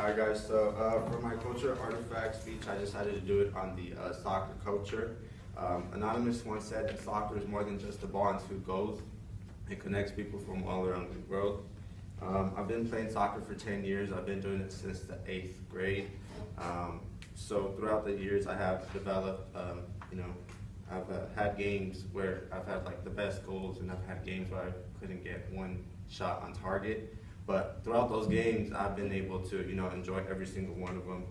Hi guys, for my culture artifact speech, I decided to do it on the soccer culture. Anonymous once said that soccer is more than just a ball and two goals. It connects people from all around the world. I've been playing soccer for 10 years. I've been doing it since the 8th grade. So throughout the years, I have developed, I've had games where I've had like the best goals, and I've had games where I couldn't get one shot on target. But throughout those games, I've been able to, enjoy every single one of them.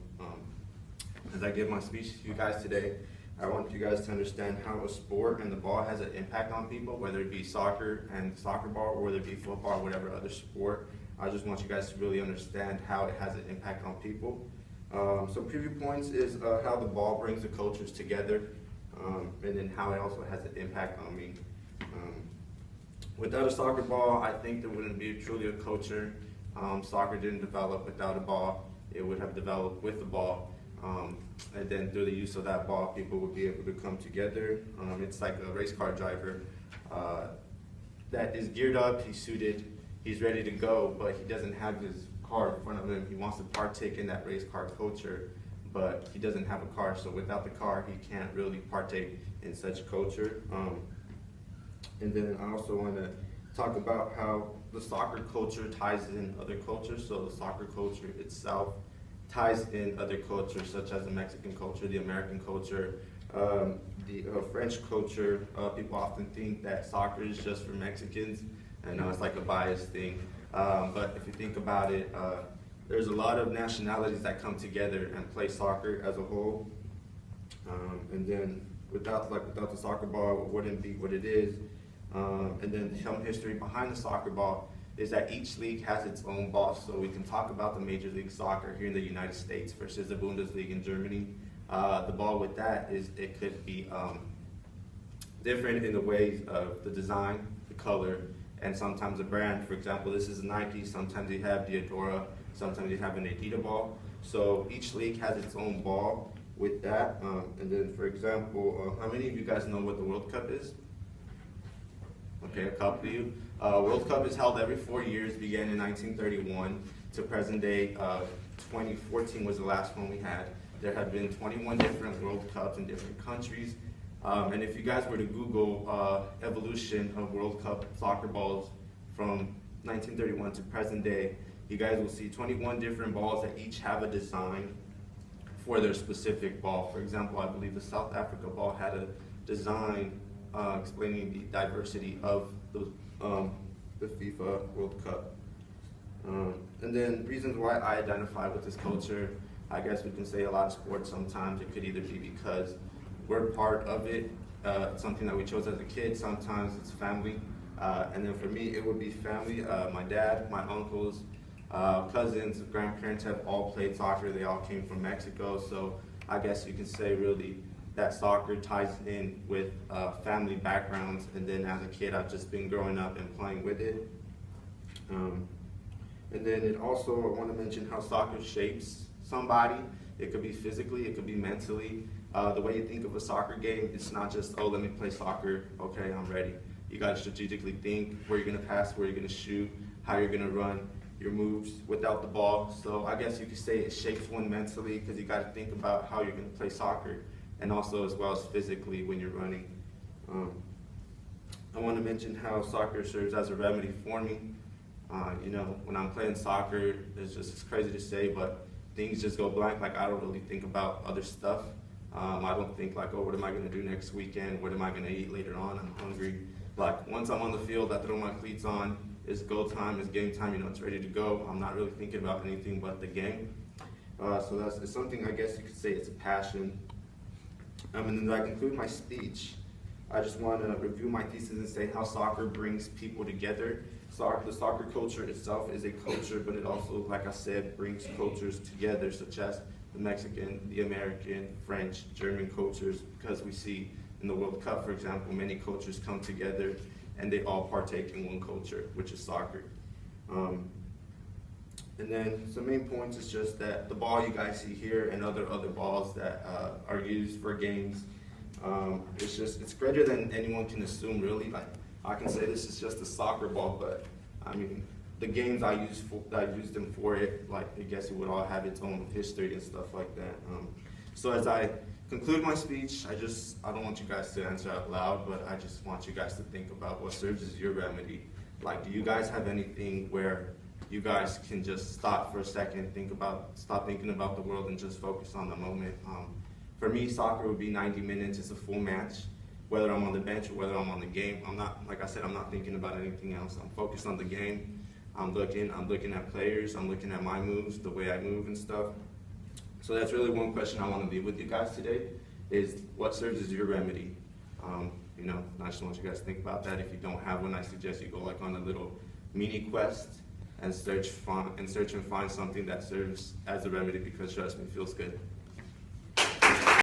As I give my speech to you guys today, I want you guys to understand how a sport and the ball has an impact on people, whether it be soccer and soccer ball, or whether it be football, or whatever other sport. I just want you guys to really understand how it has an impact on people. So preview points is how the ball brings the cultures together, and then how it also has an impact on me. Without a soccer ball, I think there wouldn't be truly a culture. Soccer didn't develop without a ball. It would have developed with the ball. And then through the use of that ball, people would be able to come together. It's like a race car driver that is geared up, he's suited, he's ready to go, but he doesn't have his car in front of him. He wants to partake in that race car culture, but he doesn't have a car. So without the car, he can't really partake in such culture. And then I also want to talk about how the soccer culture ties in other cultures. So the soccer culture itself ties in other cultures, such as the Mexican culture, the American culture, the French culture. People often think that soccer is just for Mexicans. I know it's like a biased thing, but if you think about it, there's a lot of nationalities that come together and play soccer as a whole. And then without the soccer ball, it wouldn't be what it is. And then some history behind the soccer ball is that each league has its own ball. So we can talk about the Major League Soccer here in the United States versus the Bundesliga in Germany. The ball with that is it could be different in the ways of the design, the color, and sometimes the brand. For example, this is a Nike, sometimes you have Diadora, sometimes you have an Adidas ball. So each league has its own ball with that. And then for example, how many of you guys know what the World Cup is? Okay, a couple of you. World Cup is held every 4 years, began in 1931 to present day. 2014 was the last one we had. There have been 21 different World Cups in different countries. And if you guys were to Google evolution of World Cup soccer balls from 1931 to present day, you guys will see 21 different balls that each have a design for their specific ball. For example, I believe the South Africa ball had a design explaining the diversity of the FIFA World Cup. And then reasons why I identify with this culture, I guess we can say a lot of sports sometimes. It could either be because we're part of it, it's something that we chose as a kid, sometimes it's family. And then for me, it would be family. My dad, my uncles, cousins, grandparents have all played soccer. They all came from Mexico, so I guess you can say really that soccer ties in with family backgrounds, and then as a kid I've just been growing up and playing with it. And then it also, I want to mention how soccer shapes somebody. It could be physically, it could be mentally. The way you think of a soccer game, it's not just, oh, let me play soccer, okay, I'm ready. You got to strategically think where you're going to pass, where you're going to shoot, how you're going to run, your moves without the ball. So I guess you could say it shapes one mentally, because you got to think about how you're going to play soccer, and also as well as physically when you're running. I want to mention how soccer serves as a remedy for me. When I'm playing soccer, it's crazy to say, but things just go blank. Like, I don't really think about other stuff. I don't think like, oh, what am I going to do next weekend? What am I going to eat later on? I'm hungry. Like, once I'm on the field, I throw my cleats on. It's go time, it's game time, it's ready to go. I'm not really thinking about anything but the game. So it's something, I guess you could say it's a passion. And then I conclude my speech. I just want to review my thesis and say how soccer brings people together. The soccer culture itself is a culture, but it also, like I said, brings cultures together, such as the Mexican, the American, French, German cultures, because we see in the World Cup, for example, many cultures come together and they all partake in one culture, which is soccer. And then some main points is just that the ball you guys see here and other balls that are used for games, it's greater than anyone can assume, really. Like, I can say this is just a soccer ball, but I mean, the games I used them for it, like I guess it would all have its own history and stuff like that. So as I conclude my speech, I don't want you guys to answer out loud, but I just want you guys to think about what serves as your remedy. Like, do you guys have anything where you guys can just stop for a second, stop thinking about the world and just focus on the moment? For me, soccer would be 90 minutes. It's a full match. Whether I'm on the bench or whether I'm on the game, like I said, I'm not thinking about anything else. I'm focused on the game. I'm looking at players. I'm looking at my moves, the way I move and stuff. So that's really one question I want to leave with you guys today, is what serves as your remedy? I just want you guys to think about that. If you don't have one, I suggest you go like on a little mini quest and search and find something that serves as a remedy, because trust me, it feels good.